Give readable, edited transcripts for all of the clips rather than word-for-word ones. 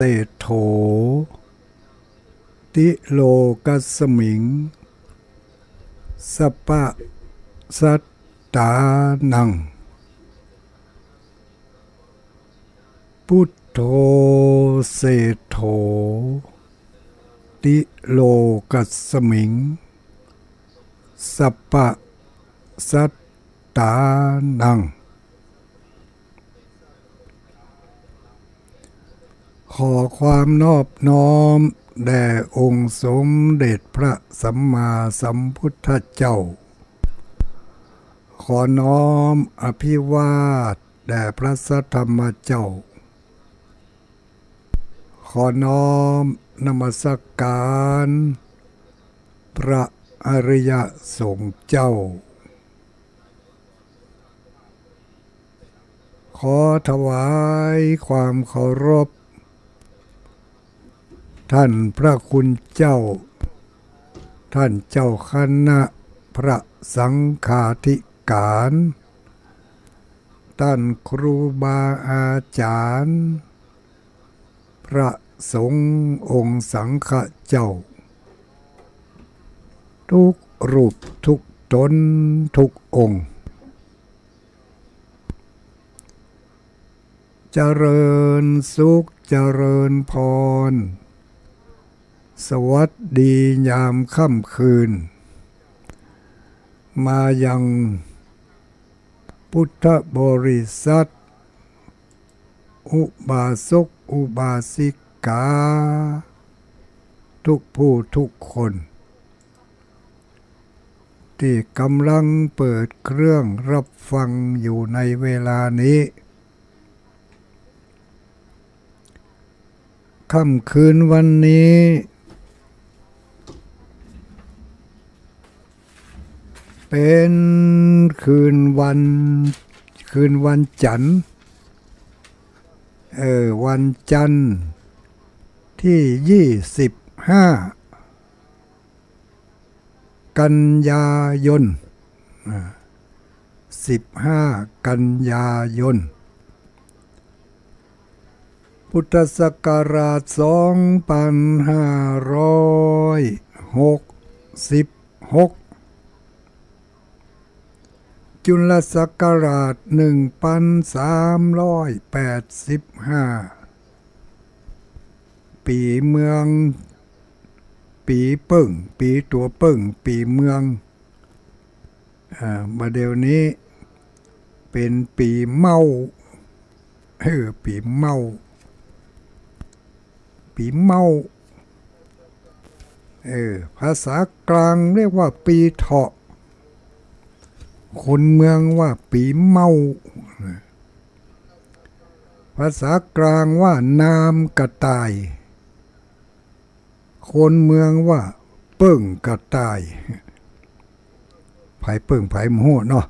เตโถติโลกัสสมิงสัปปะสัตตานังพุทโธเสโถติโลกัสสมิงสัปปะสัตตานังขอความนอบน้อมแด่องค์สมเด็จพระสัมมาสัมพุทธเจ้าขอน้อมอภิวาทแด่พระสัทธรรมเจ้าขอน้อมนมัสการพระอริยสงฆ์เจ้าขอถวายความเคารพท่านพระคุณเจ้าท่านเจ้าคณะพระสังฆาธิการท่านครูบาอาจารย์พระสงฆ์องค์สังฆเจ้าทุกรูปทุกตนทุกองค์เจริญสุขเจริญพรสวัสดียามค่ำคืนมายังพุทธบริษัทอุบาสกอุบาสิกาทุกผู้ทุกคนที่กำลังเปิดเครื่องรับฟังอยู่ในเวลานี้ค่ำคืนวันนี้เป็นคืนวันจันทร์วันจันทร์ที่25กันยายน15กันยายนพุทธศักราช2566จุลศักราช1385ปีเมืองปีเปิ่งปีตัวเปิ่งปีเมืองมาเดี๋ยวนี้เป็นปีเมาปีเมาภาษากลางเรียกว่าปีเถาะคนเมืองว่าปีเมาภาษากลางว่านามกระต่ายคนเมืองว่าเปิ่งกระต่ายไผเปิ่งไผมโหเนาะ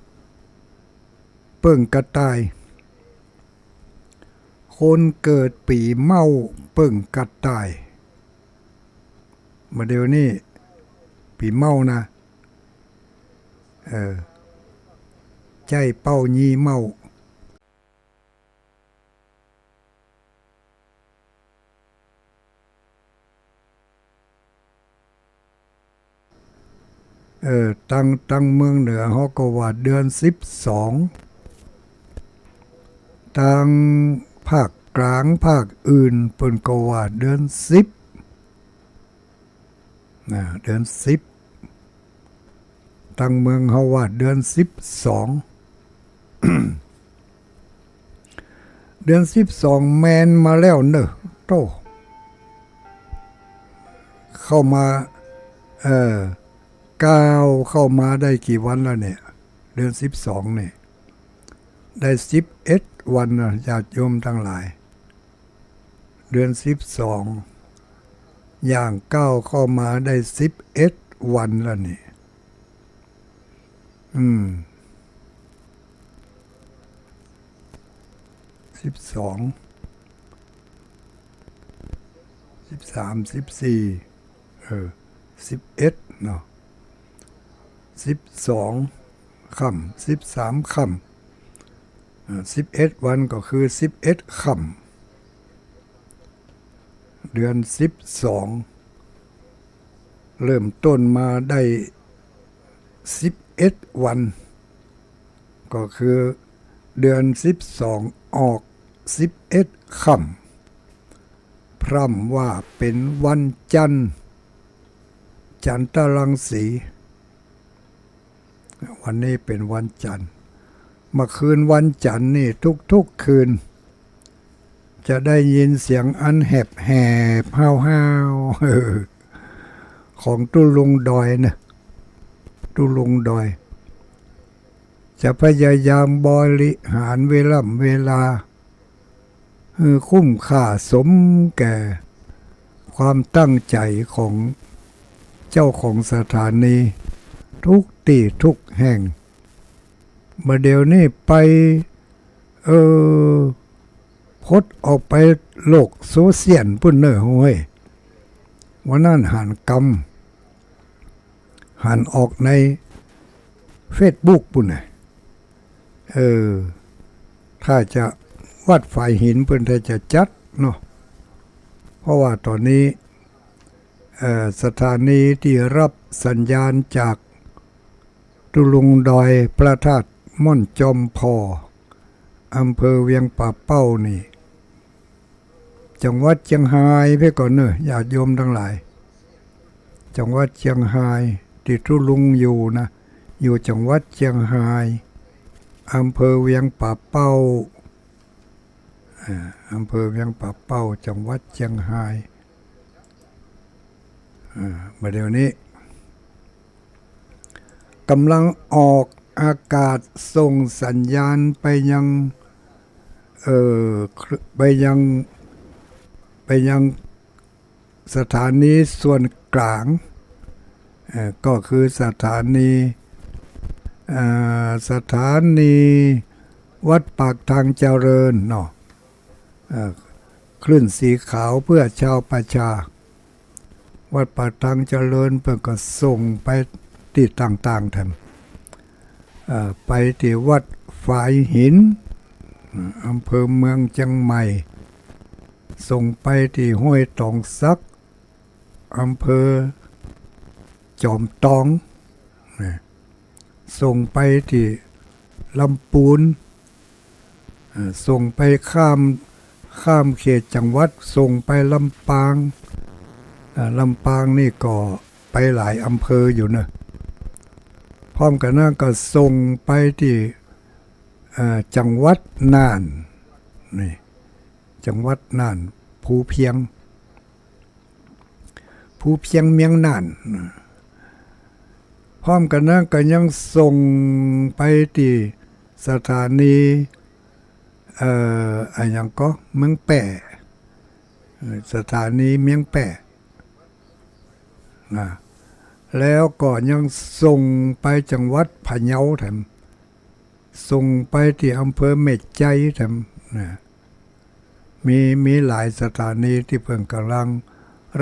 เปิ่งกระต่ายคนเกิดปีเมาเปิ่งกระต่ายมาเดี๋ยวนี้ปีเมานะใจเป้ายีเมาตั้งเมืองเหนือเขาก็ว่าเดือน12ตั้งภาคกลางภาคอื่นเปิ้นก็ว่าเดือน10เดือน10ตั้งเมืองเขาว่าเดือน12เดือน12แมนมาแล้วเนอะโตเข้ามาก้าวเข้ามาได้กี่วันแล้วเนี่ยเดือน12เนี่ยได้11วันนะญาติโยมทั้งหลายเดือน12อย่างก้าวเข้ามาได้11วันแล้วนี่12 13 1411เนาะ12ค่ำ13ค่ำ11วันก็คือ11ค่ เดือน12เริ่มต้นมาได้11วันก็คือเดือน12ออก11ค่ำพร่ำว่าเป็นวันจันทร์จันทรังสีวันนี้เป็นวันจันทร์เมื่อคืนวันจันทร์นี่ทุกคืนจะได้ยินเสียงอันแหบห้าวๆของตุลุงดอยนะตุลุงดอยจะพยายามบริหารเวลาคุ้มค่าสมแก่ความตั้งใจของเจ้าของสถานีทุกที่ทุกแห่งมาเดี๋ยวนี้ไปพดออกไปโลกโซเชียลปุ่นเนอห้วยวันนั้นหันกำหันออกในเฟซบุ๊กปุ่นน่ะถ้าจะวัดฝ่ายหินเพิ่นถ้าจะจัดเนาะเพราะว่าตอนนี้สถานีที่รับสัญญาณจากตุลุงดอยพระธาตุม่อนจอมพออำเภอเวียงป่าเป้านี่จังหวัดเชียงรายไปก่อนเนอะญาติโยมทั้งหลายจังหวัดเชียงรายที่ตุลุงอยู่นะอยู่จังหวัดเชียงรายอำเภอเวียงป่าเป้าอำเภอเวียงป่าเป้าจังหวัดเชียงรายมาเดี๋ยวนี้กำลังออกอากาศส่งสัญญาณไปยังไปยังสถานีส่วนกลางก็คือสถานีวัดปากทางเจริญเนาะคลื่นสีขาวเพื่อชาวประชาวัดปากทางเจริญเพื่อก็ส่งไปที่ต่างๆทำไปที่วัดฝายหินอำเภอเมืองเชียงใหม่ส่งไปที่ห้วยตองซักอำเภอจอมตองส่งไปที่ลำปูนส่งไปข้ามเขตจังหวัดส่งไปลำปางนี่ก็ไปหลายอำเภออยู่นะพร้อมกันนั้นก็ส่งไปที่จังหวัดน่านนี่จังหวัดน่านภูเพียงเมียงน่านพร้อมกันนั้นก็ยังส่งไปที่สถานีอย่างก็เมืองแป่สถานีเมียงแป่นะแล้วก็ยังส่งไปจังหวัดพะเยาแถมส่งไปที่อำเภอเม็ดใจแถมนะมีหลายสถานีที่เพิ่งกำลัง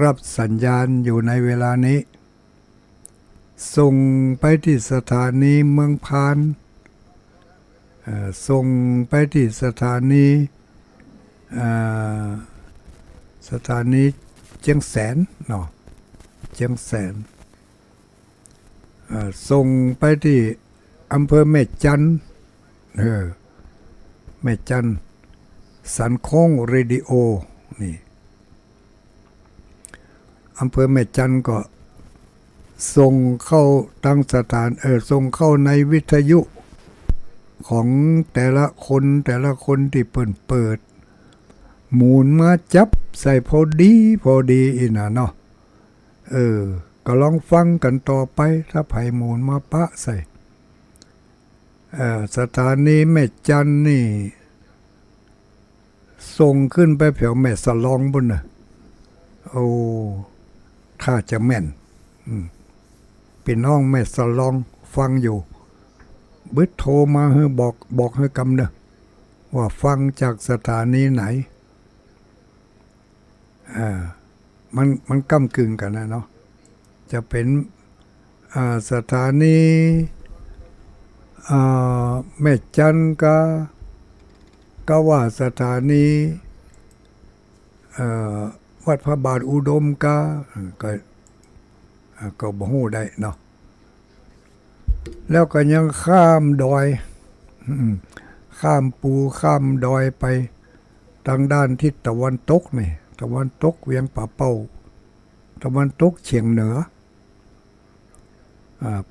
รับสัญญาณอยู่ในเวลานี้ส่งไปที่สถานีเมืองพานส่งไปที่สถานีเชียงแสนเนาะเชียงแสนส่งไปที่อำเภอแม่จันแม่จันสันโค้งเรดิโอนี่อำเภอแม่จันก็ส่งเข้าตั้งสถานส่งเข้าในวิทยุของแต่ละคนที่เปิดหมุนมาจับใส่พอดีอีน่ะเนาะก็ลองฟังกันต่อไปถ้าไผ่หมุนมาปะใส่สถานีแม่จันนี่ส่งขึ้นไปแถวแม่สลองบนน่ะโอ้ถ้าจะแม่นพี่น้องแม่สลองฟังอยู่บึดโทรมาให้บอกให้กำเนอะว่าฟังจากสถานีไหนมันก้ำกึ่งกันนะเนาะจะเป็นสถานีแม่จันก็ว่าสถานี วัดพระบาทอุดมก็บ่ฮู้ได้เนาะแล้วก็ยังข้ามดอยข้ามปูข้ามดอยไปทางด้านทิศตะวันตกนี่ตะวันตกเวียงป่าเป้าตะวันตกเฉียงเหนือ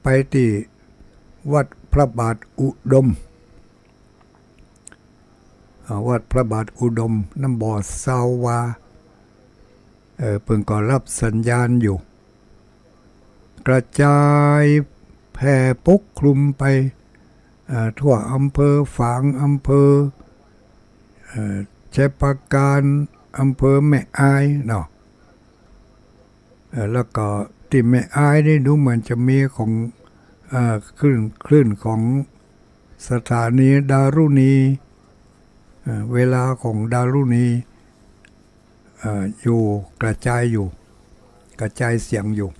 ไปที่วัดพระบาทอุดมวัดพระบาทอุดมน้ำบ่อซาววาเพิ่งก็รับสัญญาณอยู่กระจายแผ่ปกคลุมไปทั่วอำเภอฝางอำเภอชัยปราการอำเภอแม่อายเนาะแล้วก็ที่แม่อายนี่ดูเหมือนจะมีของคลื่นของสถานีดารุณีเวลาของดารุณีอยู่กระจายอยู่กระจายเสียงอยู่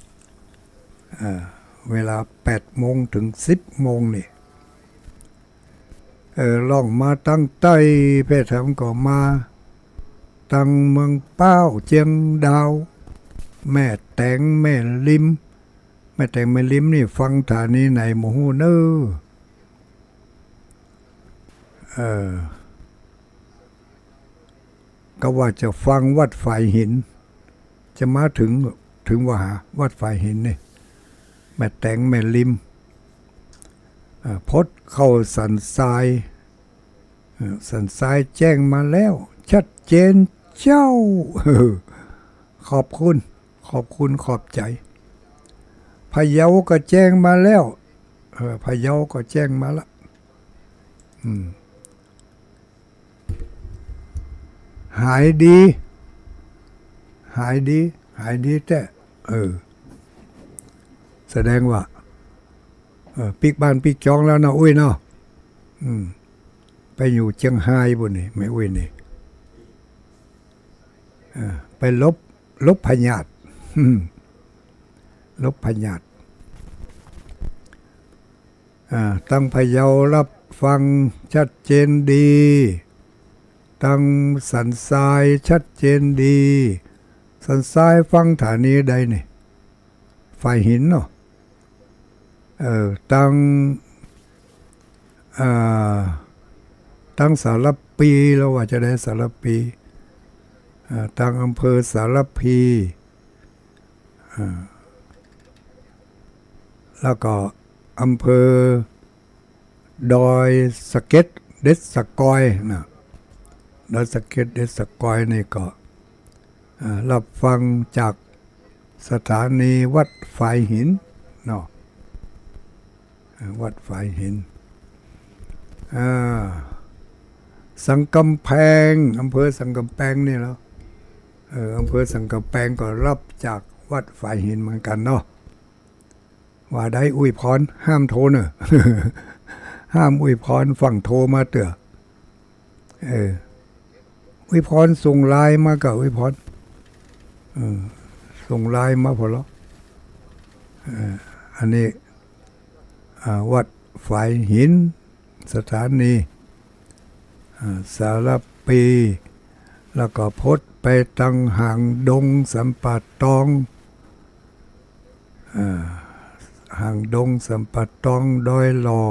เวลา8 โมงถึง 10 โมงนี่ล่องมาตั้งใต้เพชรธรรมก็มาตั้งเมืองเป้าเจียงดาวแม่แตงแม่ลิมแม่แตงแม่ลิมนี่ฟังฐานีไหนหมู่เนอก็ว่าจะฟังวัดฝ่ายหินจะมาถึงว่าหาวัดฝ่ายหินนี่แม่แตงแม่ลิมพดเข้าสันทรายแจ้งมาแล้วชัดเจนเจ้าขอบคุณขอบใจพะเยาก็แจ้งมาแล้วพะเยาก็แจ้งมาละหายดีแต่แสดงว่าปิกบ้านปิกจองแล้วนะอุ้ยเนาะไปอยู่เชียงไฮ้บุนี่ไม่อุ้ยนี่ไปลบพญาตลบพญาตตั้งพะเยารับฟังชัดเจนดีตั้งสันทรายชัดเจนดีสันทรายฟังฐานีใดนี่ฝ่ายหินเนาะตั้งสารปีแล้วว่าจะได้สารปีตั้งอำเภอสารพีแล้วก็อำเภอดอยสะเก็ดเด็ดสะกอยนะดอยสะเก็ดเด็ดสะกอยนี่ก็รับฟังจากสถานีวัดฝ่ายหินเนาะวัดฝ่ายหินสังกำแพงอำเภอสังกำแพงนี่แล้วอำเภอสังกำแพงก็รับจากวัดฝ่ายหินเหมือนกันเนาะว่าได้อวยพรห้ามโทรเนอะ ห้ามอวยพรฝั่งโทรมาเตอะอวยพรส่งไลน์มากับอวยพรส่งไลน์มาพอแล้วอันนี้วัดฝ่ายหินสถานีสารปีแล้วก็พดไปตังหางดงสัมปะตองหางดงสัมปะตองดอยลอ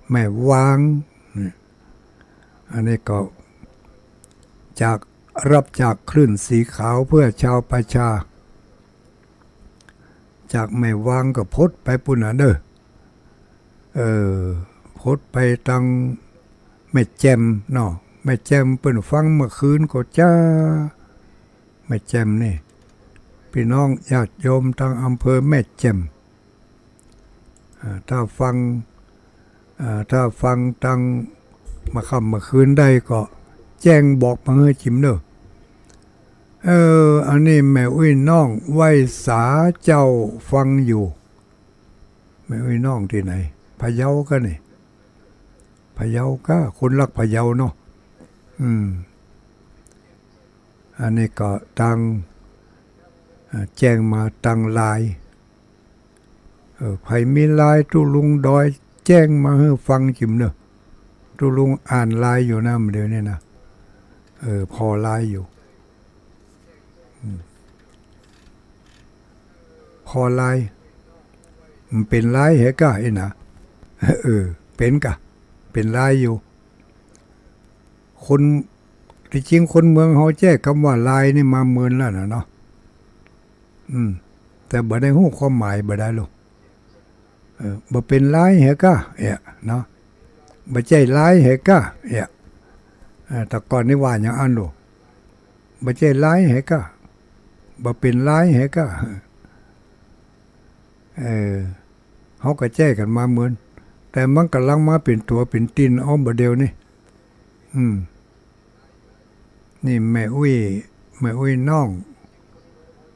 แม่วางอันนี้ก็รับจากคลื่นสีขาวเพื่อชาวประชาจากแม่วางก็พดไปปุ่นเด้อพดไปตังแม่แจมเนาะแม่แจมเปิ้นฟังเมื่อคืนก็จ้าแม่แจมนี่พี่น้องญาติโยมทางอำเภอแม่แจมถ้าฟังตังมาค่ำมาคืนได้ก็แจ้งบอกมาให้จิมเด้ออันนี้แม่อุ้ยน้องไว้สาเจ้าฟังอยู่แม่อุ้ยน้องที่ไหนพะเยาก็นี่พะเยาก็คนรักพะเยาเนาะอันนี้ก็ตังแจ้งมาตังลายใครมีลายตุลุงดอยแจ้งมาให้ฟังจิมเนอะตุลุงอ่านลายอยู่นะเดี๋ยวนี้นะพอลายอยู่ คอลายมันเป็นลายเหรอกะไอ้นะเป็นกะเป็นลายอยู่คนที่จริงคนเมืองเขาแจ้คำว่าลายนี่มาเมินแล้วนะเนาะแต่บ่ได้ฮู้ความหมายบ่ได้ลูกบ่เป็นลายเหรอกะเนาะบ่ใจลายเหรอกะแต่ก่อนนี่ว่าอย่างอันลูกบ่ใจลายเหรอกะบ่เป็นลายเหรอกะเขาก็แจ้กันมาเหมือนแต่มันกำลังมาเป็นตัวเป็นตินอ้อมบ่เดียวนี่นี่แม่อุ้ยน้อง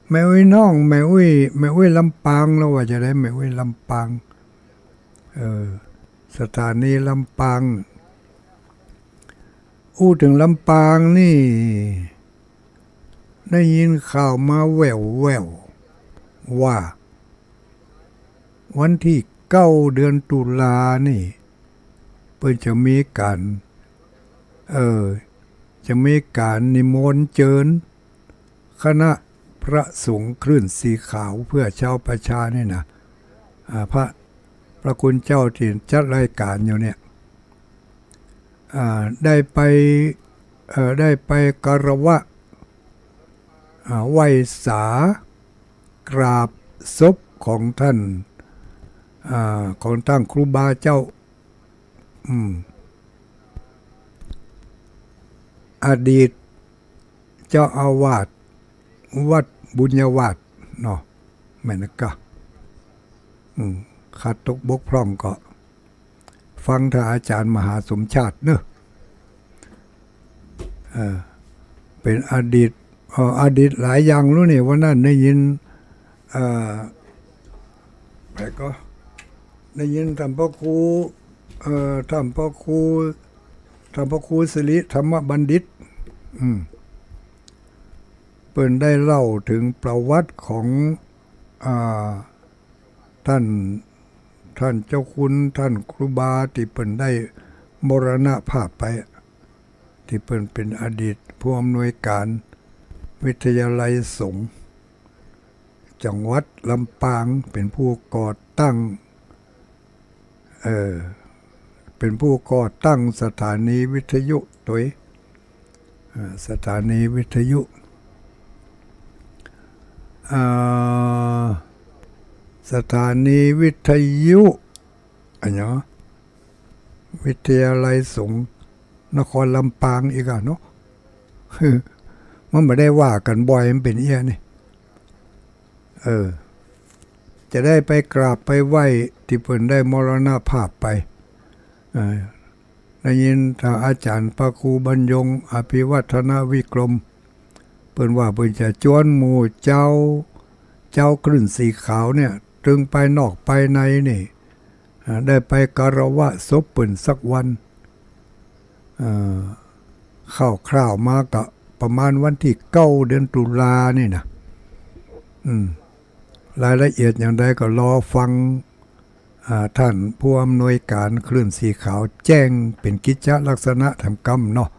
แม่อุ้ยลำปางแล้วว่าจะได้แม่อุ้ยลำปางสถานีลำปางถึงลำปางนี่ได้ยินข่าวมาแววว่าวันที่9 เดือนตุลานี่เพิ่นจะมีการจะมีการนิมนต์เจิญคณะพระสงฆ์คลื่นสีขาวเพื่อชาวประชานี่นะพระคุณเจ้าที่จัดรายการอยู่เนี่ยได้ไปกราบไหว้สากราบศพของท่านครูบาเจ้าอดีตเจ้าอาวาสวัดบุญยวาสเนาะแม่นกะขาดตกบกพร่องก็ฟังท่านอาจารย์มหาสมชาติเนอะเป็นอดีตหลายอย่างรู้นี่วันนั้นได้ยินแต่ก็ได้ยินท่านพ่อครูสิริธรรมบัณฑิตเปิ่นได้เล่าถึงประวัติของท่านเจ้าคุณท่านครูบาที่เปิ่นได้มรณภาพไปที่เปิ่นเป็นอดีตผู้อำนวยการวิทยาลัยสงฆ์จังหวัดลำปางเป็นผู้ก่อตั้งสถานีวิทยุตัวสถานีวิทยุสถานีวิทยุวิทยาลัยสงฆ์นครลำปางอีกเนาะมันไม่ได้ว่ากันบ่อยมันเป็นเอี้ยนี่จะได้ไปกราบไปไหว้ที่เพิ่นได้มรณภาพไปได้ยินทางอาจารย์พระครูบรรยงอภิวัฒนวิกรมเพิ่นว่าเพิ่นจะจวนหมู่เจ้าคลื่นสีขาวเนี่ยตึงไปนอกไปในนี่ได้ไปกราบศพเพิ่นสักวันคร่าวๆมาก็ประมาณวันที่9 เดือนตุลานี่นะรายละเอียดอย่างใดก็รอฟังท่านผู้อำนวยการคลื่นสีขาวแจ้งเป็นกิจลักษณะทำกรรมเนาะ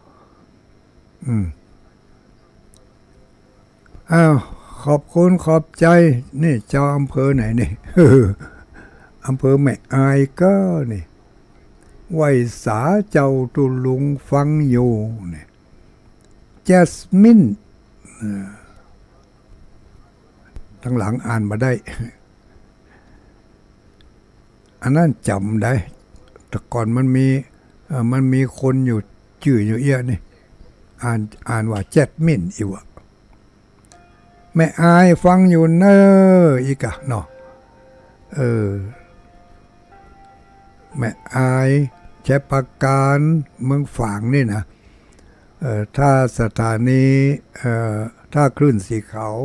ขอบคุณขอบใจนี่เจ้าอำเภอไหนนี่ อำเภอแม่อายก็นี่ไหว้สาเจ้าตุลุงฟังอยู่นี่แจสมินทั้งหลังอ่านมาได้อันนั้นจำได้แต่ก่อนมันมีคนอยู่ชื่ออยู่เอี้ยนี่อ่านว่าแจสมินอีวะแม่อายฟังอยู่เนออีกะเนาะแม่อายใช้ประการเมืองฝางนี่นะถ้าสถานีถ้าคลื่นสีขาว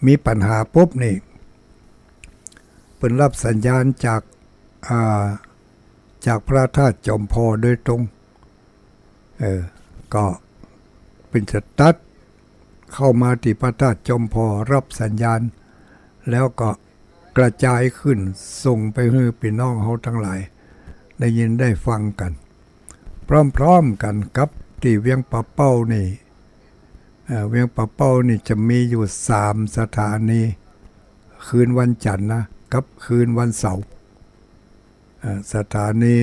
มีปัญหาปุ๊บนี่เปิ่นรับสัญญาณจากพระธาตุจอมพอโดยตรงก็เป็นจะตัดเข้ามาที่พระธาตุจอมพอรับสัญญาณแล้วก็กระจายขึ้นส่งไปให้พี่น้องเขาทั้งหลายได้ยินได้ฟังกันพร้อมๆกันกับที่เวียงป่าเป้านี่ เวียงป่าเป้านี่จะมีอยู่3 สถานีคืนวันจันทร์นะกับคืนวันเสาร์สถานี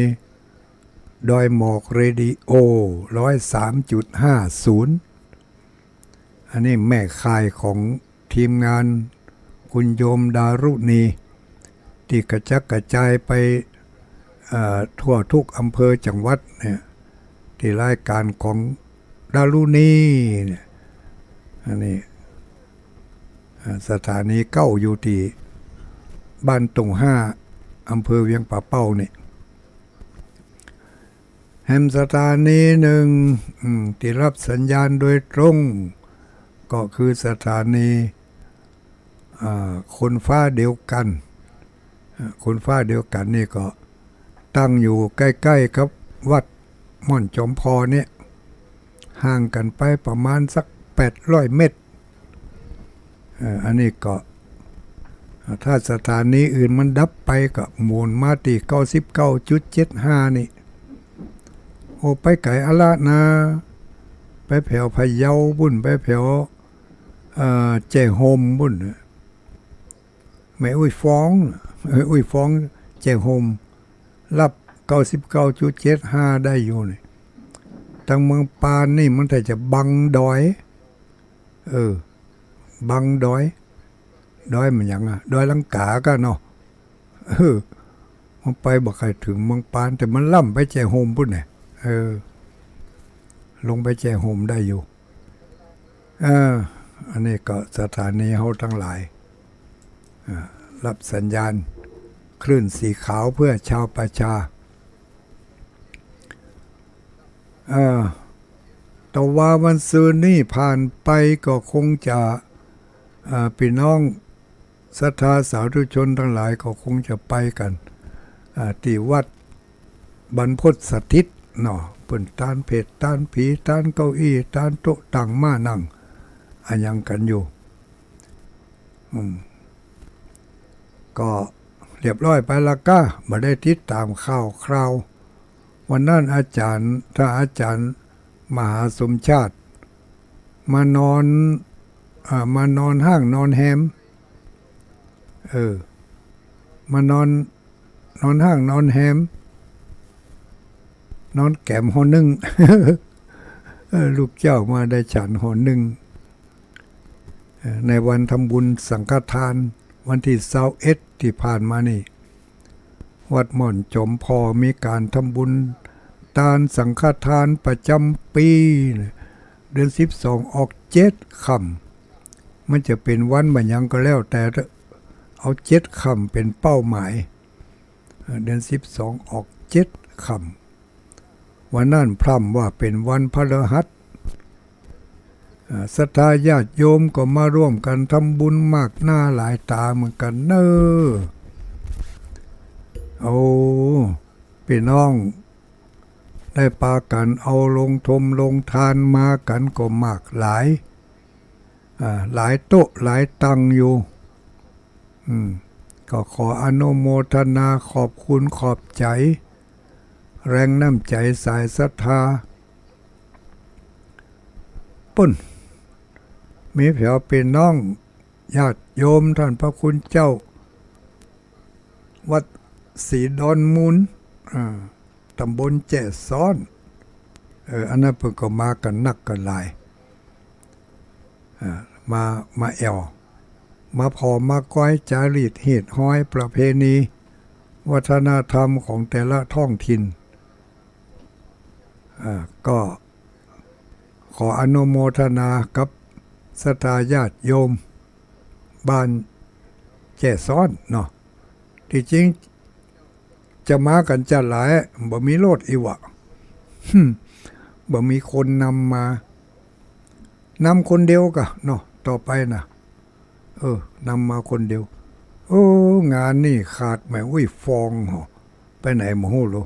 ดอยหมอกเรดิโอ103.50อันนี้แม่ค่ายของทีมงานคุณโยมดารุณีที่กระจัดกระจายไปทั่วทุกอำเภอจังหวัดเนี่ยที่รายการของดารุณีเนี่ยอันนี้สถานีเก้าอยู่ที่บ้านตง5อำเภอเวียงป่าเป้าเนี่ยแฮมสถานีหนึ่งที่รับสัญญาณโดยตรงก็คือสถานีคนฟ้าเดียวกันคนฟ้าเดียวกันนี่ก็ตั้งอยู่ใกล้ๆกับวัดม่อนจอมพอเนี่ยห่างกันไปประมาณสัก800 เมตรอันนี้ก็ถ้าสถานีอื่นมันดับไปก็หมุนมาตี99.75นี่โอ้ไปไก่อลานะไปแถวพะเยาบุ่นไปแถวเจโฮมบุ่นไม่อุ้ยฟ้องเจโฮมรับ99.75ได้อยู่นี่ทางเมืองปานนี่มันแต่จะบังดอยบังดอยมันยังดอยลังกาก็เนาะมันไปบอกใครถึงเมืองปานแต่มันล่ำไปแจโฮมพุ่นเนี่ยลงไปแจโฮมได้อยู่อันนี้ก็สถานีเฮาทั้งหลายรับสัญญาณคลื่นสีขาวเพื่อชาวประชาแต่ว่าวันซืนนี่ผ่านไปก็คงจะพี่น้องศรัทธาสาธุชนทั้งหลายก็คงจะไปกันที่วัดบรรพตสถิตเนาะเปิ้นตานเพชรตานผีตานเก้าอี้ตานโต๊ะตั้งมานั่งอันยังกันอยู่ก็เรียบร้อยไปละก้ามาได้ติดตามข่าวคราววันนั้นอาจารย์มหาสมชาติมานอนห้างนอนแฮมมานอนห้างนอนแฮมนอนแก้มห่อนึ่ง ลูกเจ้ามาได้ฉันห่อนึ่งในวันทำบุญสังฆทานวันที่21ที่ผ่านมานี่วัดม่อนจอมพอมีการทำบุญทานสังฆทานประจำปีเดือน12ออก7 ค่ำมันจะเป็นวันบัญญังก็แล้วแต่เอา7 ค่ำเป็นเป้าหมายเดือน12ออก7 ค่ำวันนั้นพร่ำว่าเป็นวันพฤหัสศรัทธาญาติโยมก็มาร่วมกันทำบุญมากหน้าหลายตาเหมือนกันเนพี่น้องได้ปากันเอาลงทมลงทานมากันก็มากหลายโต๊ะหลายตังอยู่ก็ขออนุโมทนาขอบคุณขอบใจแรงน้ำใจสายศรัทธาปุ่นมีแผ่วเป็นน้องญาติโยมท่านพระคุณเจ้าวัดศรีดอนมูลตำบลแจ่ซ้อนอันนั้นเพิ่งก็มากันนักกันหลายมาแอวมาพอมาก้อยจารีตเหตุห้อยประเพณีวัฒนธรรมของแต่ละท้องถิ่นก็ขออนุโมทนากับศรัทธาญาติโยมบ้านแจ่ซ้อนเนาะที่จริงจะมากันจะหลายบ่มีรถอีวะบ่มีคนนำคนเดียวกะเนาะต่อไปนะนำมาคนเดียวงานนี่ขาดไม่อุ้ยฟองหรอไปไหนหมูโล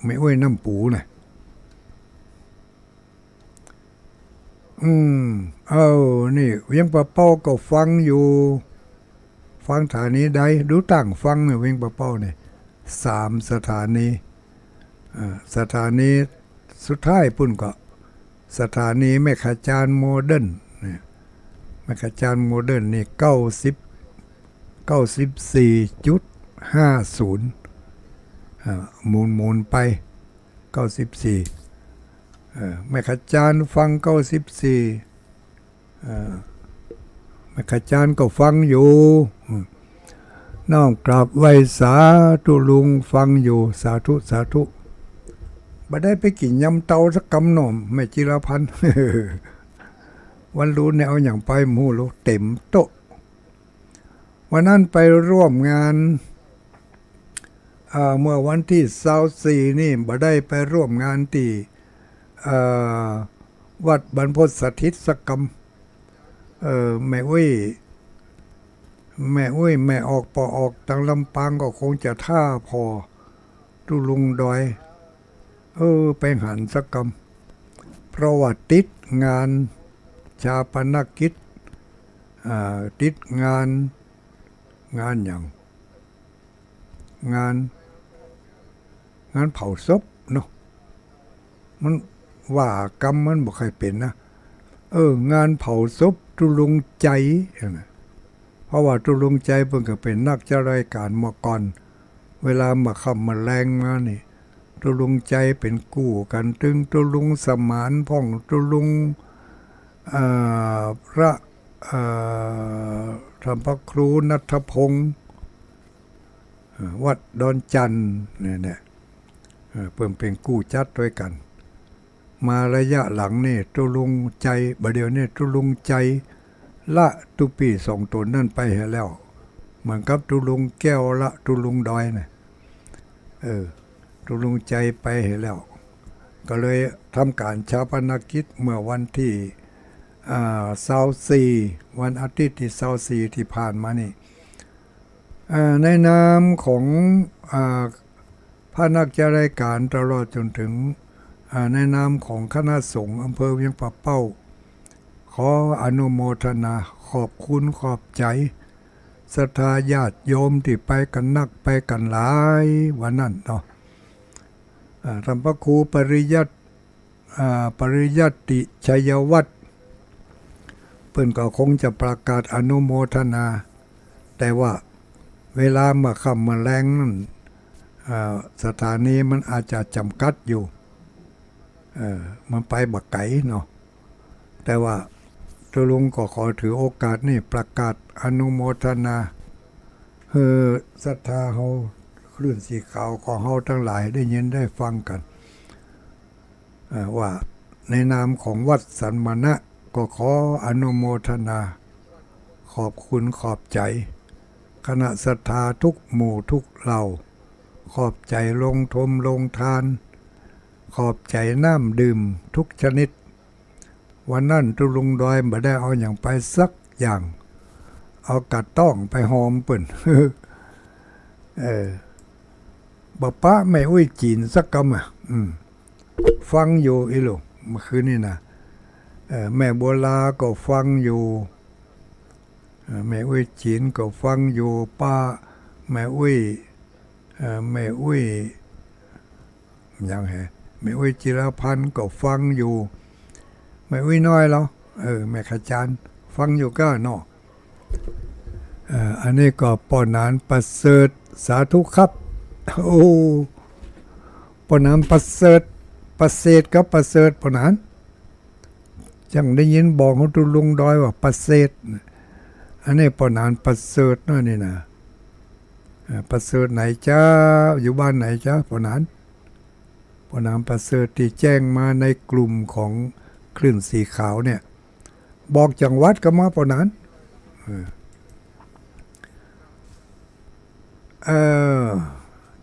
ไม่อุ้ยน้ำปูน่ะนี่เวียงป่าเป้าก็ฟังอยู่ฟังสถานีใดดูต่างฟังเนี่ยเวียงป่าเป้าเนี่ย3 สถานีสถานีสุดท้ายปุ่นก็ สถานีแม่ขจานโมเดิร์นเนี่ยแม่ขจานโมเดิร์นนี่94.50หมุนไป94แม่ขจานฟัง94แม่ขจานก็ฟังอยู่น้อมกราบไหว้สาธุลุงฟังอยู่สาธุสาธุบ่ได้ไปกินยำเตาสักกำหน่อมแม่จิรพันธ์ วันรู้เนี่ยเอาอย่างไปหมูรู้เต็มโต๊ะวันนั้นไปร่วมงานเมื่อวันที่24นี่บ่ได้ไปร่วมงานที่วัดบรรพตสถิตสกรรมแม่อุ้ยแม่ออกปอออกทางลำปางก็คงจะท่าพอตุลุงดอยไปหันสกรรมเพราะว่าติดงานชาปนกิจติดงานอย่างงานเผาศพเนาะมันว่ากรรมมันบ่เคยเป็นนะงานเผาศพตุลุงใจเพราะว่าตุลุงใจเพิ่งก็เป็นนักจารายการมาก่อนเวลามาค่ำมาแรงมานี่ตุลุงใจเป็นกู้กันตึงตุลุงสมานพ่องตุลุงพระธรรมพระครูณัฐพงศ์วัดดอนจันทร์เนี่ยเพิ่มเป็นกู้จัดด้วยกันมาระยะหลังนี่ตุลุงใจบัดเดี๋ยวนี่ตุลุงใจละตุปีสองตนนั่นไปให้แล้วเหมือนกับตุลุงแก้วละตุลุงดอยเนี่ยตุลุงใจไปให้แล้วก็เลยทำการชาปนกิจเมื่อวันที่24วันอาทิตย์ที่24ที่ผ่านมานี่ในนามของพระนักจารายการตลอดจนถึงในนามของคณะสงฆ์อำเภอเวียงป่าเป้าขออนุโมทนาขอบคุณขอบใจศรัทธาญาติโยมที่ไปกันนักไปกันหลายวันนั้นเนาะธรรมพระครูปริยัติชัยวัฒน์เพิ่นก็คงจะประกาศอนุโมทนาแต่ว่าเวลามาค่ำมาแรงนั่นสถานีมันอาจจะจำกัดอยู่มันไปบักไก่เนาะแต่ว่าตุลุงก็ขอถือโอกาสนี่ประกาศอนุโมทนาศรัทธาเฮาคลื่นสีขาวของเฮาทั้งหลายได้ยินได้ฟังกันว่าในนามของวัดสันมณะก็ขออนุโมทนาขอบคุณขอบใจคณะศรัทธาทุกหมู่ทุกเหล่าขอบใจลงทมลงทานขอบใจน้ำดื่มทุกชนิดวันนั้นตุลุงดอยบ่ได้เอาอย่างไปสักอย่างเอากัดต้องไปหอมเปิ่นบ่ป้าไม่อุ้ยจีนสักกำฟังอยู่อีหลูเมื่อคืนนี่นะแม่บัวลาก็ฟังอยู่แม่อุ้ยจีนก็ฟังอยู่ป้าแม่อุ้ยยังไงแม่อุ้ยจิรพันธ์ก็ฟังอยู่แม่อุ้ยน้อยแล้วแม่ขจารฟังอยู่ก็เนาะอันนี้ก็ปอนานประเสริฐสาธุครับโอ้ปอนานประเสริฐกับประเสริฐปอนานจังได้ยินบอกของตุลุงดอยว่าประเสริฐอันนี้ปอนานประเสริฐนี่นะประเสริฐไหนจ้าอยู่บ้านไหนจ้าปอนานประเสริฐที่แจ้งมาในกลุ่มของคลื่นสีขาวเนี่ยบอกจังหวัดก็มาปอนาน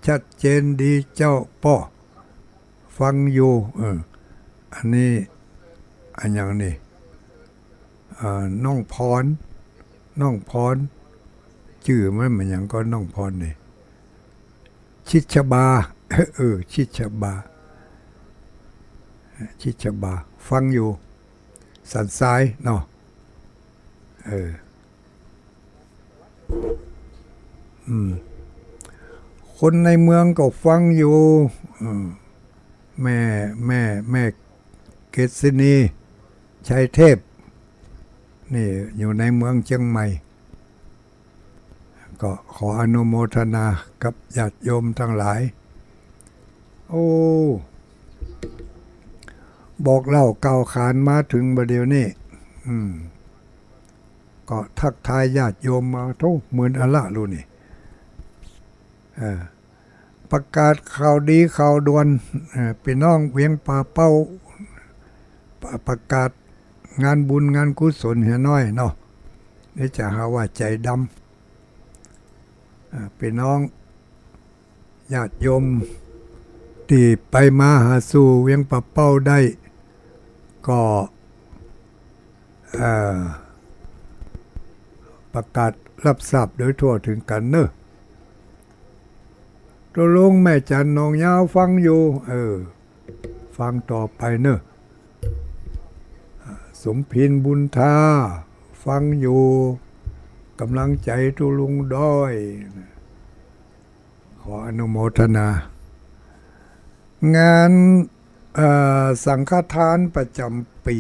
ชัดเจนดีเจ้าป่อฟังอยู่อันนี้อันอย่างนี้น้องพรชื่อมันเหมือนอย่างก็น้องพรนี่ชิชบาชิชบาฟังอยู่สันซ้ายเนาะคนในเมืองก็ฟังอยู่แม่ เกษินีชัยเทพนี่อยู่ในเมืองเชียงใหม่ก็ขออนุโมทนากับญาติโยมทั้งหลายโอ้บอกเล่าเก่าขานมาถึงประเดี๋ยวนี้ก็ทักทายญาติโยมมาทุกเหมือนอะละรู้นี่ประกาศข่าวดีข่าวด่วนพี่น้องเวียงป่าเป้าประกาศงานบุญงานกุศลเฮียน้อยเนาะนี่จะหาว่าใจดำพี่น้องญาติโยมที่ไปมาหาสู่เวียงป่าเป้าได้ก็ประกาศรับทราบโดยทั่วถึงกันเนอะตัวลุงแม่จันนองยาวฟังอยู่ฟังต่อไปเนอะสมพินบุญทาฟังอยู่กำลังใจตัวลุงด้อยขออนุโมทนางานสังฆทานประจำปี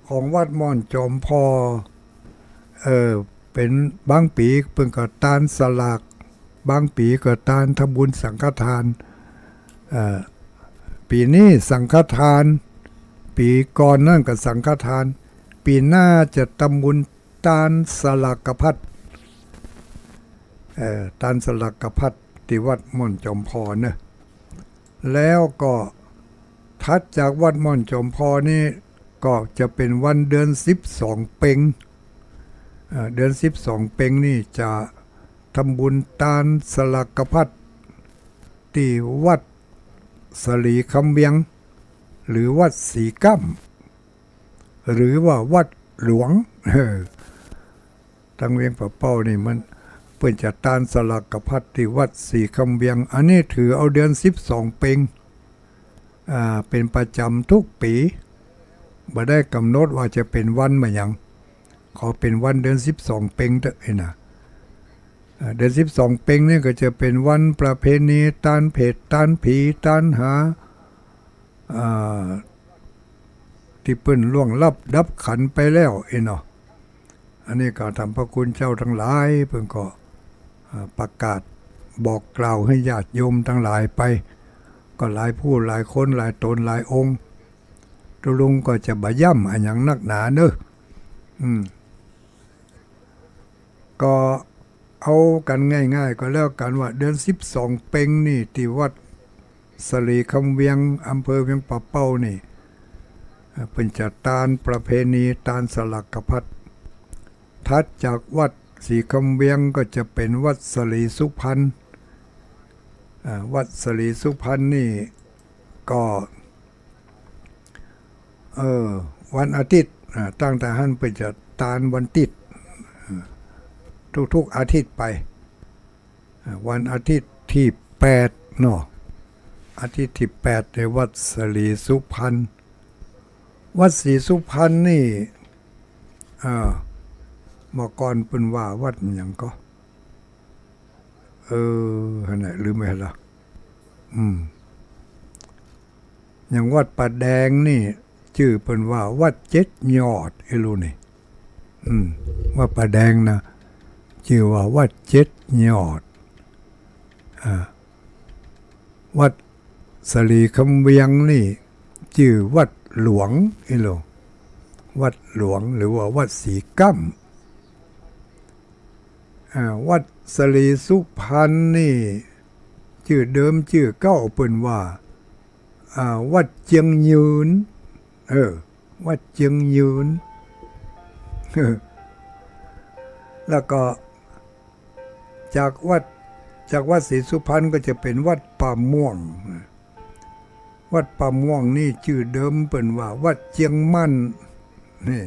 ของวัดม่อนจอมพอเป็นบางปีเพิ่งก็ตานสลากบางปีก็ตานทำบุญสังฆทานปีนี้สังฆทานปีก่อนนั่นก็สังฆทานปีหน้าจะทำบุญตานสลากพัดตานสลากพัดที่วัดม่อนจอมพอเนอะแล้วก็ทัดจากวัดม่อนจอมพอนี่ก็จะเป็นวันเดือน12เพ็งเดือน12เพ็งนี่จะทำบุญตานสลากพัดที่วัดสลีคำเวียงหรือวัดสีกั้มหรือว่าวัดหลวงทางเวียงป่าเป้านี่มันเปิ่นจะตานสลากพัดที่วัดสีคำเวียงอันนี้ถือเอาเดือน12เพ็งเป็นประจำทุกปีบ่ได้กำหนดว่าจะเป็นวันมาอย่างขอเป็นวันเดือน12เพ็งเถอะนะเดือน12เพ็งนี่ก็จะเป็นวันประเพณีตานเพชรตานผีตานหาที่เปิ้นล่วงลับดับขันไปแล้วเนาะอันนี้ก็ทำพระคุณเจ้าทั้งหลายเพิ่นก็ประกาศบอกกล่าวให้ญาติโยมทั้งหลายไปก็หลายผู้หลายคนหลายตนหลายองค์ตัวลุงก็จะบ่ย่ำอันอย่างนักหนาเนอะก็เอากันง่ายๆก็แล้วกันว่าเดือน12เพ็งนี่ที่วัดสลีคำเวียงอำเภอเวียงป่าเป้านี่เป็นจัดตานประเพณีตานสลักพัดทัดจากวัดสีคำเวียงก็จะเป็นวัดสลีสุพรรณวัดสลีสุพรรณนี่ก็วันอาทิตย์ตั้งแต่ท่านไปจัดตานวันติดทุกอาทิตย์ไปวันอาทิตย์ที่8เนาะอาทิตย์ที่8ในวัดสลีสุพรรณวัดศรีสุพรรณนี่เมื่อก่อนเป็นว่าวัดอย่างก็ขนาดลืมไปละอย่างวัดป่าแดงนี่ชื่อเป็นว่าวัด7 ยอดรู้นี่วัดป่าแดงนะชื่อว่าวัด7 ยอดวัดสลีคำเวียงนี่ชื่อวัดหลวงวัดหลวงหรือว่าวัดสีกั้มวัดสลีสุพรรณนี่ชื่อเดิมชื่อเก้าเปิ้นว่าวัดเจียงยืนวัดเจียงยืนแล้วก็จากวัดศรีสุพรรณก็จะเป็นวัดป่าม่วงวัดป่าม่วงนี่ชื่อเดิมเป็นว่าวัดเจียงมั่นนี่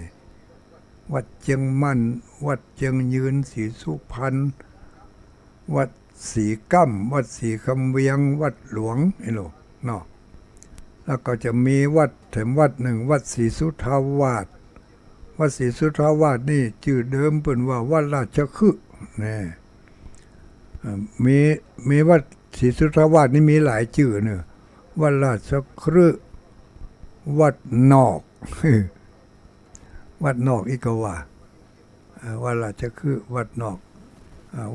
วัดเจียงมั่นวัดเจียงยืนศรีสุพรรณวัดสีกั้มวัดสีคำเวียงวัดหลวงเนาะแล้วก็จะมีวัดแถมวัดหนึ่งวัดศรีสุทธาวาสวัดศรีสุทธาวาสนี่ชื่อเดิมเป็นว่าวัดราชคฤห์นี่มีวัดศรีสุทธาวาสนี่มีหลายชื่อเนอะวัดราชคฤห์ วัดนอก วัดนอกอีกว่าวัดราชคือวัดนอก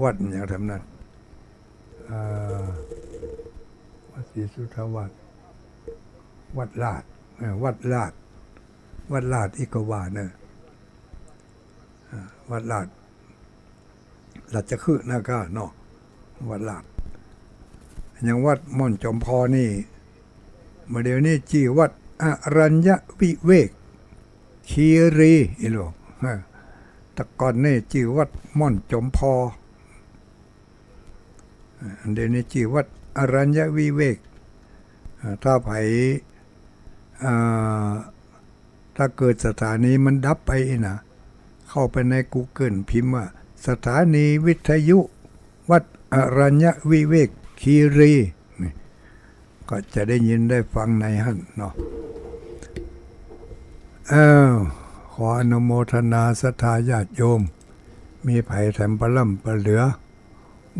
วัดอย่างทำนั้นวัดศรีสุทธาวาสวัดลาดวัดลาดวัดลาดอีกว่าเนอะวัดลาดราชคือนะก็เนาะวัดลาดอย่างวัดม่อนจอมพอนี่มาเดี๋ยวนี้จีวัดอรัญญวิเวกคีรีอีหลวงแต่ก่อนนี่จีวัดม่อนจอมพอเดี๋ยวนี้จีวัดอรัญญวิเวกถ้าไผถ้าเกิดสถานีมันดับไปนะเข้าไปใน Google พิมพ์ว่าสถานีวิทยุวัดอรัญญวิเวกคีรีก็จะได้ยินได้ฟังในหั่นเนาะขออนุโมทนาศรัทธาญาติโยมมีไผ่แถมปลล่ำปลเหลือ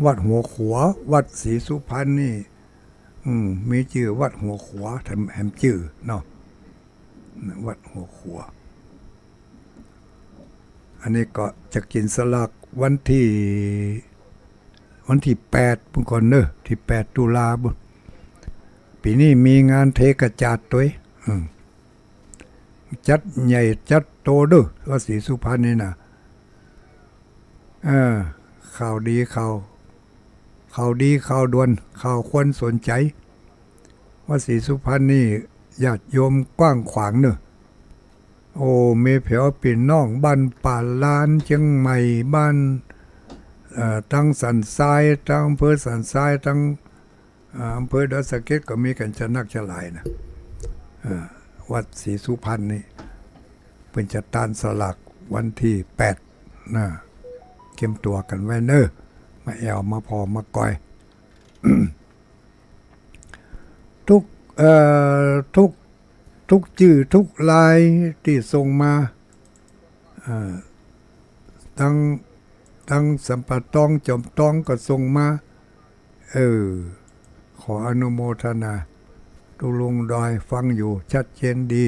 วัดหัวขัววัดศรีสุพรรณนี่มีชื่อวัดหัวขัวแถมชื่อเนาะวัดหัวขัวอันนี้ก็จะกินสลากวันที่8ปุ่นก่อนเนอะที่8 ตุลาบุปีนี้มีงานเทกระจาดตัวจัดใหญ่จัดโตด้วยว่าศรีสุพรรณนี่นะข่าวดีข่าวดีข่าวด่วนข่าวควรสนใจว่าศรีสุพรรณนี่ญาติโยมกว้างขวางเนอะโอ้มีแผวปีน้องบ้านป่าลานเชียงใหม่บ้านทั้งสันทรายทั้งอำเภอสันทรายทั้งอำเภอดอยสะเก็ดก็มีกันจะนักจะหลายนะวัดศรีสุพรรณนี่เป็นจะตานสลักวันที่8นะเก็มตัวกันไว้เนอะมาแอวมาพอมาก่อย ทุกชื่อทุกลายที่ส่งมาทั้งสัมปตองจอมตองก็ส่งมาขออนุโมทนาตุลุงดอยฟังอยู่ชัดเจนดี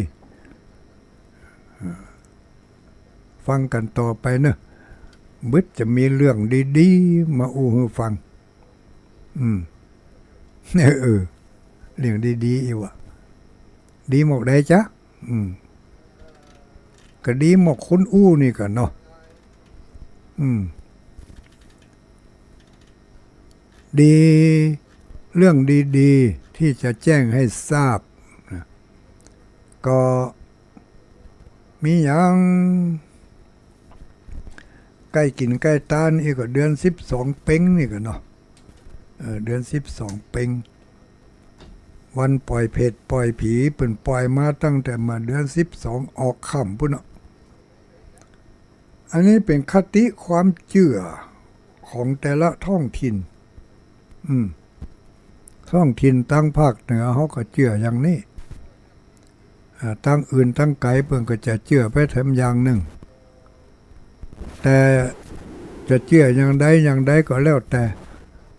ฟังกันต่อไปเนอะบึดจะมีเรื่องดีๆมาอู้ให้ฟังเรื่องดีๆอีกวะดีหมกได้จ๊ะก็ดีหมกคุณอู้นี่กันเนาะดีเรื่องดีๆที่จะแจ้งให้ทราบนะก็มีอย่างใกล้กินใกล้ตานอีกก็เดือน12เพ็งนี่กันเนาะเดือน12เพ็งวันปล่อยเพศปล่อยผีเปิ่นปล่อยมาตั้งแต่มาเดือน12ออกค่ำพุ่นเนาะอันนี้เป็นคติความเชื่อของแต่ละท้องถิ่นท้องถิ่นตั้งภาคเหนือเขาก็เชื่ออย่างนี้ตั้งอื่นตั้งไกลเพิ่นก็จะเชื่อไปทำอย่างหนึ่งแต่จะเชื่ออย่างใดก็แล้วแต่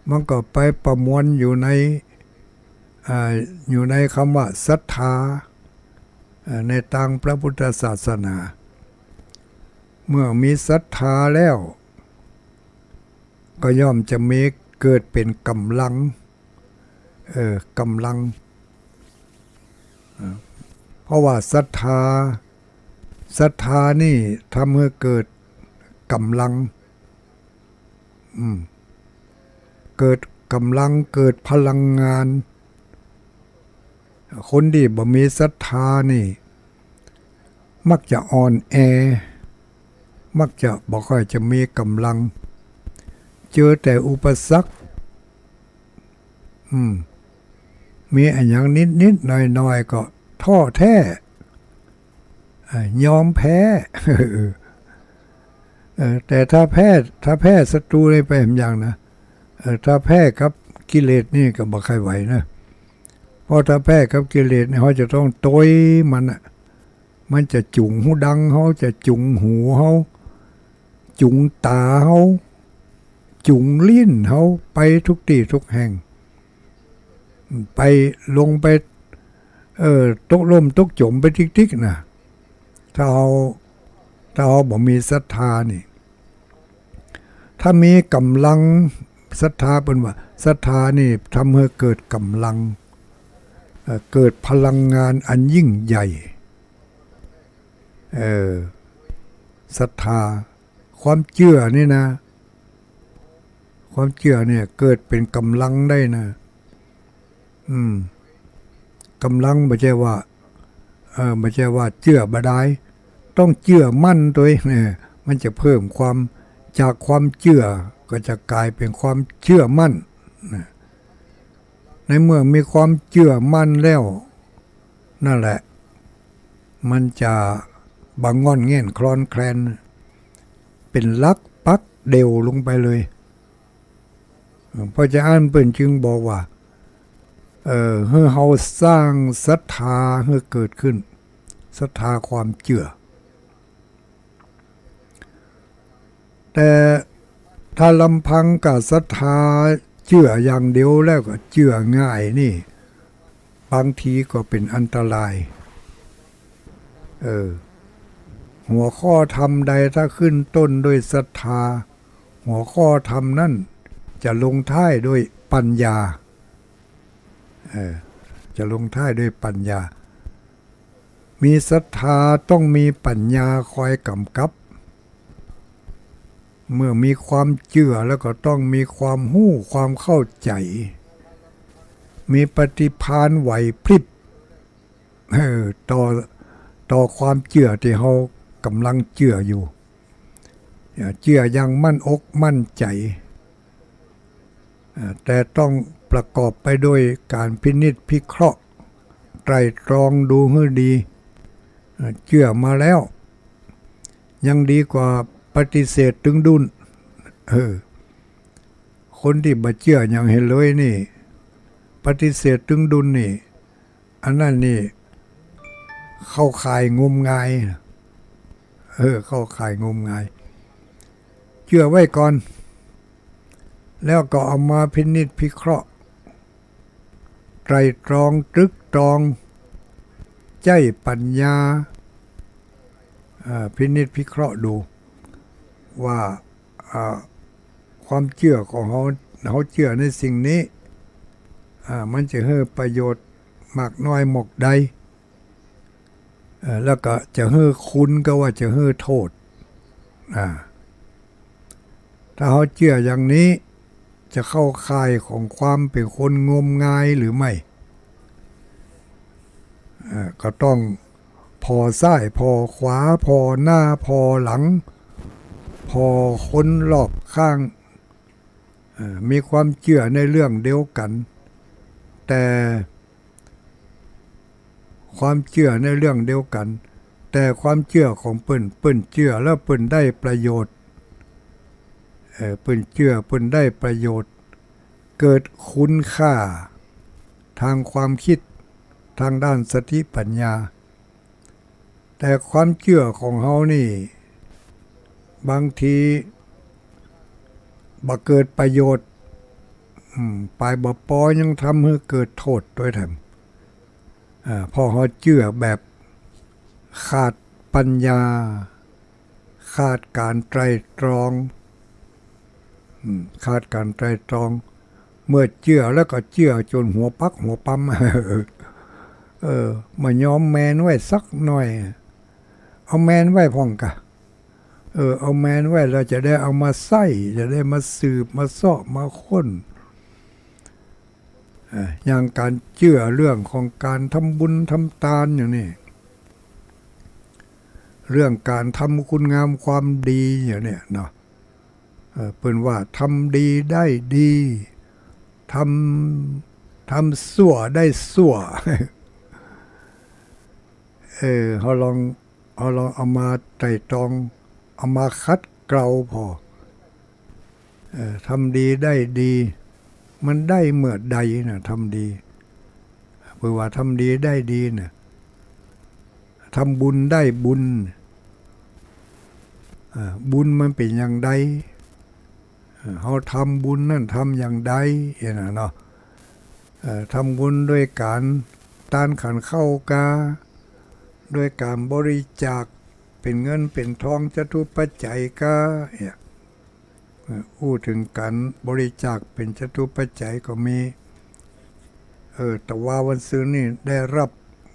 มันก็ไปประมวลอยู่ในคำว่าศรัทธาในทางพระพุทธศาสนาเมื่อมีศรัทธาแล้วก็ย่อมจะมีเกิดเป็นกำลังเพราะว่าศรัทธานี่ทำให้เกิดกำลังเกิดกำลังเกิดพลังงานคนที่บ่มีศรัทธานี่มักจะอ่อนแอมักจะบ่ค่อยจะมีกำลังเจอแต่อุปสรรคมีอันอย่างนิดหน่อยก็ท้อแท้ยอมแพ้แต่ถ้าแพ้ศัตรูเลยไปอย่างนะถ้าแพ้กับกิเลสนี่ก็บ่ค่อยไหวนะเพราะถ้าแพ้กับกิเลสเนี่ยเขาจะต้องโต้ยมันจะจุงหูดังเขาจะจุงหูเขาจุงตาเขาจุงลิ้นเขาไปทุกที่ทุกแห่งไปลงไป ตกล่มตกจมไปติ๊กๆนะถ้าเราบ่มีศรัทธานี่ถ้ามีกำลังศรัทธาเป็นว่าศรัทธานี่ทำให้เกิดกำลังเกิดพลังงานอันยิ่งใหญ่ศรัทธาความเชื่อนี่นะความเชื่อเนี่ยเกิดเป็นกำลังได้นะกำลังไม่ใช่ว่าไม่ใช่ว่าเชื่อบ่ได้ต้องเชื่อมั่นตัวเองเนี่ยมันจะเพิ่มความจากความเชื่อก็จะกลายเป็นความเชื่อมั่นในเมื่อมีความเชื่อมั่นแล้วนั่นแหละมันจะบางงอนเง่นคลอนแคลนเป็นลักปักเดวลงไปเลยพระเจ้าเปิ้นจึงบอกว่าให้เฮาสร้างศรัทธาให้เกิดขึ้นศรัทธาความเชื่อแต่ถ้าลำพังกับศรัทธาเชื่ออย่างเดียวแล้วก็เชื่อง่ายนี่บางทีก็เป็นอันตรายหัวข้อธรรมใดถ้าขึ้นต้นด้วยศรัทธาหัวข้อธรรมนั่นจะลงท้ายด้วยปัญญาจะลงท้ายด้วยปัญญามีศรัทธาต้องมีปัญญาคอยกำกับเมื่อมีความเชื่อแล้วก็ต้องมีความหู้ความเข้าใจมีปฏิภาณไหวพริบต่อความเชื่อที่เขากำลังเชื่ออยู่เชื่ออย่างมั่นอกมั่นใจแต่ต้องประกอบไปด้วยการพินิจพิเคราะห์ไตร่ตรองดูให้ดีเชื่อมาแล้วยังดีกว่าปฏิเสธตึงดุลคนที่บ่เชื่ออย่างเห็นเลยนี่ปฏิเสธตึงดุลนี่อันนั้นนี่เข้าข่ายงมงายเข้าข่ายงมงายเชื่อไว้ก่อนแล้วก็เอามาพินิจพิเคราะห์ไตร่ตรองตรึกตรองใจปัญญาพินิจพิเคราะห์ดูว่าความเชื่อของเขาเชื่อในสิ่งนี้มันจะให้ประโยชน์มากน้อยหมกใดแล้วก็จะให้คุณก็ว่าจะให้โทษถ้าเขาเชื่ออย่างนี้จะเข้าข่ายของความเป็นคนงมงายหรือไม่ก็ต้องพอซ้ายพอขวาพอหน้าพอหลังพอคนรอบข้างมีความเชื่อในเรื่องเดียวกันแต่ความเชื่อในเรื่องเดียวกันแต่ความเชื่อของเปิ้นเชื่อแล้วเปิ้นได้ประโยชน์เปิ้นเชื่อเปิ้นได้ประโยชน์เกิดคุณค่าทางความคิดทางด้านสติปัญญาแต่ความเชื่อของเฮานี่บางทีบ่เกิดประโยชน์ปลายบ่ปอยังทำให้เกิดโทษด้วยแถมพอเฮาเชื่อแบบขาดปัญญาขาดการไตร่ตรองขาดการไตร่ตรองเมื่อเชื่อแล้วก็เชื่อจนหัวปักหัวปั๊มมายอมแมนไว้สักหน่อยเอาแมนไว้พ่องกะเอาแมนไว้เราจะได้เอามาใส่จะได้มาสืบมาเสาะมาค้นอย่างการเชื่อเรื่องของการทำบุญทำทานอย่างนี้เรื่องการทำคุณงามความดีอย่างนี้เนาะเป็นว่าทำดีได้ดีทำสั่วได้สั่วเขาลองเอามาไตร่ตรองเอามาคัดเกลาพอทำดีได้ดีมันได้เมื่อใดนะทำดีเพื่อว่าทำดีได้ดีนะทำบุญได้บุญบุญมันเป็นอย่างใดเขาทำบุญนั่นทำอย่างใดเนาะทำบุญด้วยการ ตานขันเข้ากาโดยการบริจาคเป็นเงินเป็นทองจตุปัจจัยกาอู้ถึงการบริจาคเป็นจตุปัจจัยก็มีแต่ว่าวันซื้อนี่ได้รับ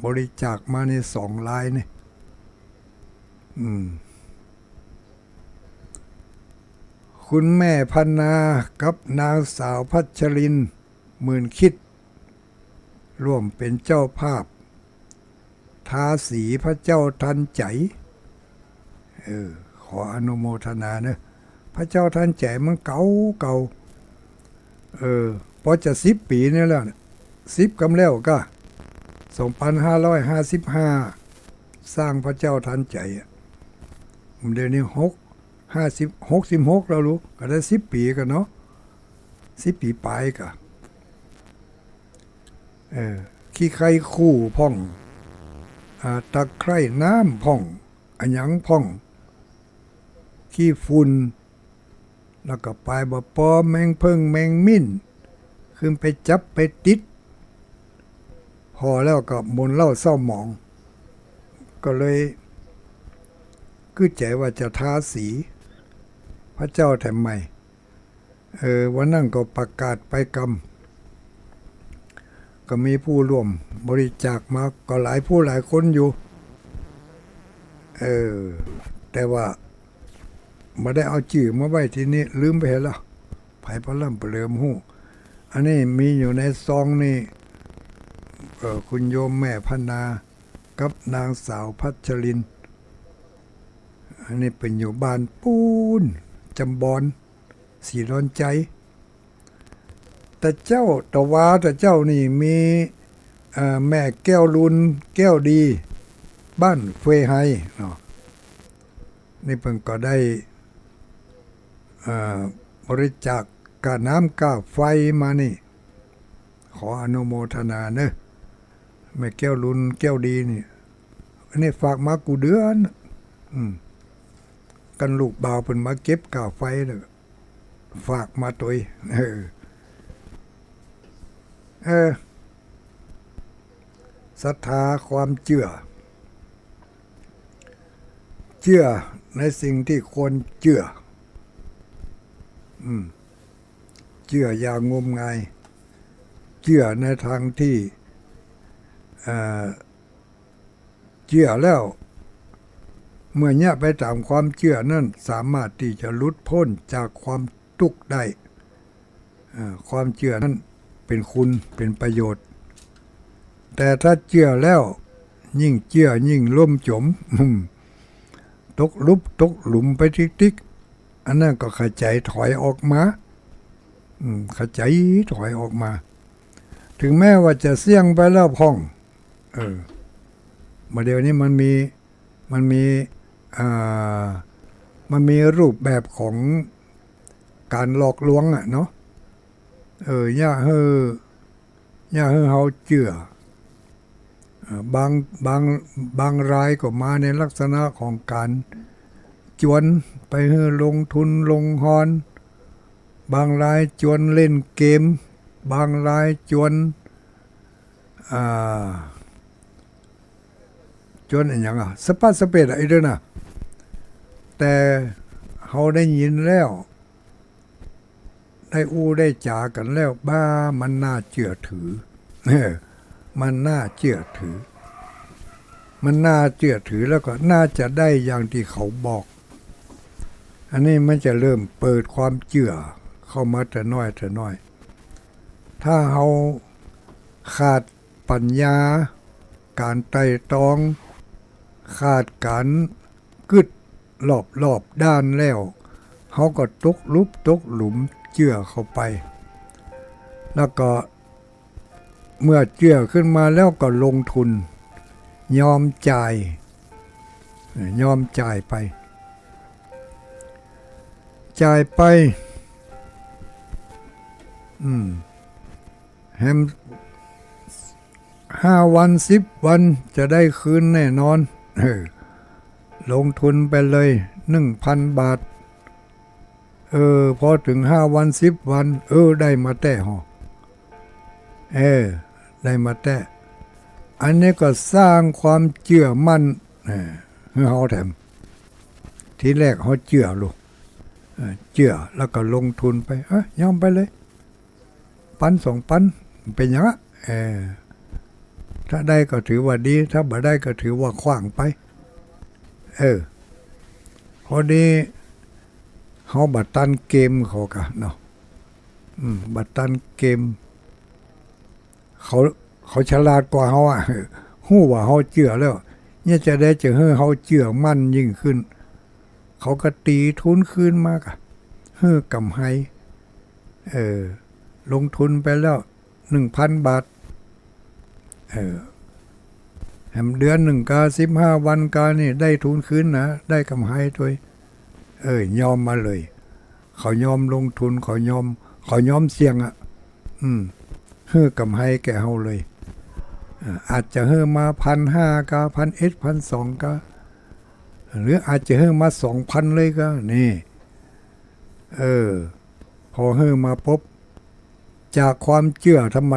บริจาคมาใน2 รายนี่คุณแม่พันนากับนางสาวพัชรินหมื่นคิดร่วมเป็นเจ้าภาพทาสีพระเจ้าทันใจขออนุโมทนาเนอะพระเจ้าทันใจมันเก่าพอจะ10 ปีนี่แล้ว10กำแล้วก็2555สร้างพระเจ้าทันใจเดี๋ยวนี้66เรารู้ก็ได้10 ปีกันเนาะ10 ปีไปก็ขี้ไข่คู่พ่องตะไคร่น้ำพ่องอันยังพ่องขี้ฝุ่นแล้วก็ปลายบะปอแมงเพิ่งแมงมิ้นขึ้นไปจับไปติดพอแล้วก็มนเล่าเศร้าหมองก็เลยคือใจว่าจะทาสีพระเจ้าแถมใหม่วันนั้นก็ประกาศไปกรรมก็มีผู้ร่วมบริจาคมาก็หลายคนอยู่แต่ว่าไม่ได้เอาจื่อมาไว้ที่นี่ลืมไปแล้วไผ่พระล่ำเปลือมหูอันนี้มีอยู่ในซองนี่คุณโยมแม่พันนากับนางสาวพัชรินอันนี้เป็นอยู่บ้านปูนจำบอนสีร้อนใจแต่เจ้าตะวาแต่เจ้านี่มีแม่แก้วลุนแก้วดีบ้านเฟยไฮเนาะนี่เพิ่งก็ได้บริจาคกาน้ำกาไฟมานี่ขออนุโมทนาเนอะแม่แก้วลุนแก้วดีนี่อันนี้ฝากมากูเดือนกันลูกบ่าวเพิ่นมาเก็บกาไฟเลยฝากมาตัวศรัทธาความเชื่อในสิ่งที่ควรเชื่อเชื่ออย่างงมงายเชื่อในทางที่เชื่อแล้วเมื่อเนี่ยไปตามความเชื่อนั่นสามารถที่จะหลุดพ้นจากความทุกข์ได้ความเชื่อนั้นเป็นคุณเป็นประโยชน์แต่ถ้าเชื่อแล้วยิ่งเชื่อยิ่งล่มจมตกหลุมไปติ๊กอันนั้นก็ขจายถอยออกมาขจายถอยออกมาถึงแม้ว่าจะเสี่ยงไปแล้วพ่องมาเดี๋ยวนี้มันมีรูปแบบของการหลอกลวงเนาะอย่าให้เขาเชื่อบางรายก็มาในลักษณะของการจวนไปให้ลงทุนลงฮอนบางรายจวนเล่นเกมบางรายจวนอย่างสปาสเปดอะไรด้วยนะแต่เขาได้ยินแล้วได้ได้จากันแล้วบ้ามันน่าเชื่อถือมันน่าเชื่อถือแล้วก็น่าจะได้อย่างที่เขาบอกอันนี้มันจะเริ่มเปิดความเชื่อเข้ามาแต่น้อยถ้าเขาขาดปัญญาการไตร่ตรองขาดการกึดรอบด้านแล้วเขาก็ตกหลุมเชื่อเข้าไปแล้วก็เมื่อเชื่อขึ้นมาแล้วก็ลงทุนยอมจ่ายไปแฮม5 วัน10 วันจะได้คืนแน่นอนลงทุนไปเลย 1,000 บาทพอถึง5 วัน10 วันได้มาแต่ได้มาแต่ อันนี้ก็สร้างความเชื่อมั่นให้เขาแถมทีแรกเขาเชื่อลูกเชื่อแล้วก็ลงทุนไปยอมไปเลยปัน2 ปันเป็นอย่างนั้นถ้าได้ก็ถือว่าดีถ้าบ่ได้ก็ถือว่าขว้างไปพอดีเขาบัดตันเกมเขากะเนาะบัดตันเกมเขาฉลาดกว่าเขาฮู้ว่าเขาเชื่อแล้วเนี่ยจะได้จะให้เขาเชื่อมั่นยิ่งขึ้นเขาก็ตีทุนคืนมากะกำไรลงทุนไปแล้ว 1,000 บาทแหมเดือนหนึ่งกา15 วันกานี่ได้ทุนคืนนะได้กำไรตัวยอมมาเลยเขายอมลงทุนเขายอมเสี่ยงกำไรแก่เฮาเลยอาจจะมา1,500กา1,100 1,200กาหรืออาจจะมา 2,000 เลยก็นี่พอมาปุ๊บจากความเชื่อธรรม